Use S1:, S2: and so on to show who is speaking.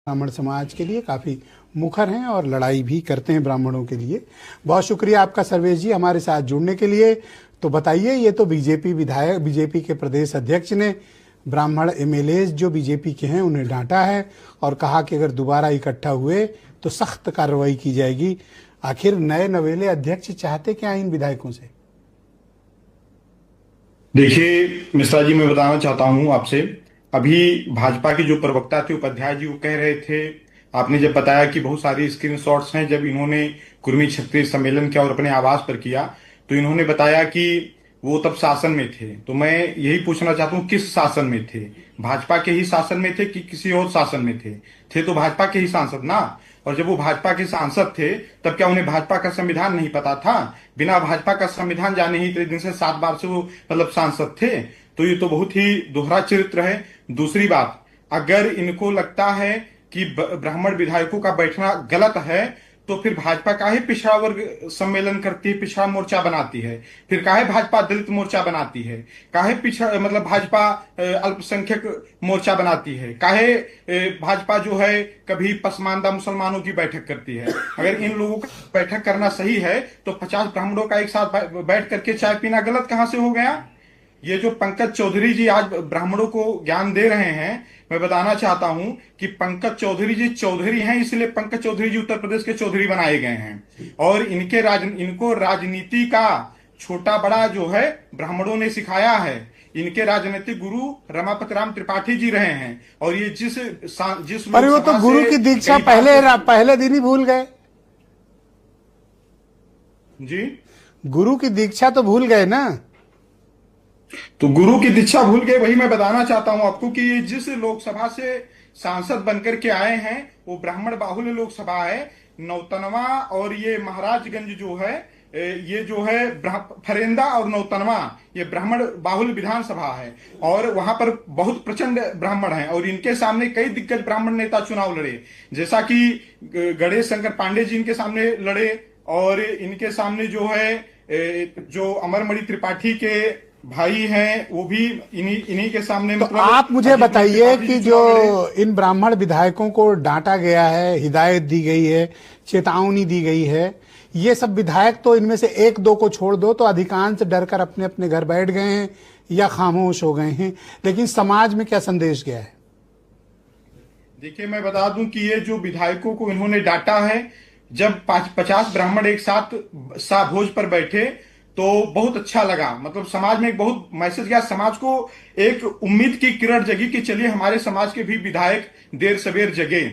S1: ब्राह्मण समाज के लिए काफ़ी मुखर हैं और लड़ाई भी करते हैं ब्राह्मणों के लिए। बहुत शुक्रिया आपका सर्वेश जी हमारे साथ जुड़ने के लिए। तो बताइए, ये तो बीजेपी विधायक, बीजेपी के प्रदेश अध्यक्ष ने ब्राह्मण एमएलए जो बीजेपी के हैं उन्हें डांटा है और कहा कि अगर दोबारा इकट्ठा हुए तो सख्त कार्रवाई की जाएगी। आखिर नए नवेले अध्यक्ष चाहते क्या इन विधायकों से?
S2: देखिए मिश्रा जी, मैं बताना चाहता हूं आपसे। अभी भाजपा के जो प्रवक्ता थे उपाध्याय जी, वो कह रहे थे, आपने जब बताया कि बहुत सारी स्क्रीनशॉट्स हैं जब इन्होंने कुर्मी क्षत्रिय सम्मेलन किया और अपने आवास पर किया, तो इन्होंने बताया कि वो तब शासन में थे। तो मैं यही पूछना चाहता हूँ, किस शासन में थे? भाजपा के ही शासन में थे कि किसी और शासन में थे तो भाजपा के ही सांसद ना। और जब वो भाजपा के सांसद थे तब क्या उन्हें भाजपा का संविधान नहीं पता था? बिना भाजपा का संविधान जाने ही इतने दिन से 7 बार से वो मतलब सांसद थे। तो ये तो बहुत ही दोहरा चरित्र है। दूसरी बात, अगर इनको लगता है कि ब्राह्मण विधायकों का बैठना गलत है, तो फिर भाजपा काहे पिछड़ा वर्ग सम्मेलन करती है, पिछड़ा मोर्चा बनाती है? फिर काहे भाजपा दलित मोर्चा बनाती है? काहे पिछड़ा मतलब भाजपा अल्पसंख्यक मोर्चा बनाती है? काहे भाजपा जो है कभी पसमानदा मुसलमानों की बैठक करती है? अगर इन लोगों का बैठक करना सही है तो 50 ब्राह्मणों का एक साथ बैठ करके चाय पीना गलत कहां से हो गया? ये जो पंकज चौधरी जी आज ब्राह्मणों को ज्ञान दे रहे हैं, मैं बताना चाहता हूं कि पंकज चौधरी जी चौधरी हैं, इसलिए पंकज चौधरी जी उत्तर प्रदेश के चौधरी बनाए गए हैं। और इनको राजनीति का छोटा बड़ा जो है ब्राह्मणों ने सिखाया है। इनके राजनीतिक गुरु रमापति राम त्रिपाठी जी रहे हैं। और ये जिस
S1: अरे वो तो गुरु की दीक्षा पहले दिन ही भूल गए
S2: जी।
S1: गुरु की दीक्षा तो भूल गए ना।
S2: तो गुरु की दीक्षा भूल गए, वही मैं बताना चाहता हूं आपको कि ये जिस लोकसभा से सांसद बनकर के आए हैं वो ब्राह्मण बाहुल्य लोकसभा है, नौतनवा। और ये महाराजगंज जो है, ये जो है फरेंदा और नौतनवा, ये ब्राह्मण बाहुल्य विधानसभा है। और वहां पर बहुत प्रचंड ब्राह्मण हैं और इनके सामने कई दिग्गज ब्राह्मण नेता चुनाव लड़े, जैसा कि गणेश शंकर पांडे जी इनके सामने लड़े। और इनके सामने जो है जो अमरमणि त्रिपाठी के भाई हैं वो भी इन्हीं के सामने।
S1: तो
S2: मतलब
S1: आप मुझे बताइए कि जो इन ब्राह्मण विधायकों को डांटा गया है, हिदायत दी गई है, चेतावनी दी गई है, ये सब विधायक तो इनमें से एक दो को छोड़ दो तो अधिकांश डर कर अपने अपने घर बैठ गए हैं या खामोश हो गए हैं। लेकिन समाज में क्या संदेश गया है?
S2: देखिए, मैं बता दूं कि ये जो विधायकों को इन्होंने डांटा है, जब 50 ब्राह्मण एक साथ भोज पर बैठे तो बहुत अच्छा लगा। मतलब समाज में एक बहुत मैसेज गया, समाज को एक उम्मीद की किरण जगी कि चलिए हमारे समाज के भी विधायक देर सवेर जगे।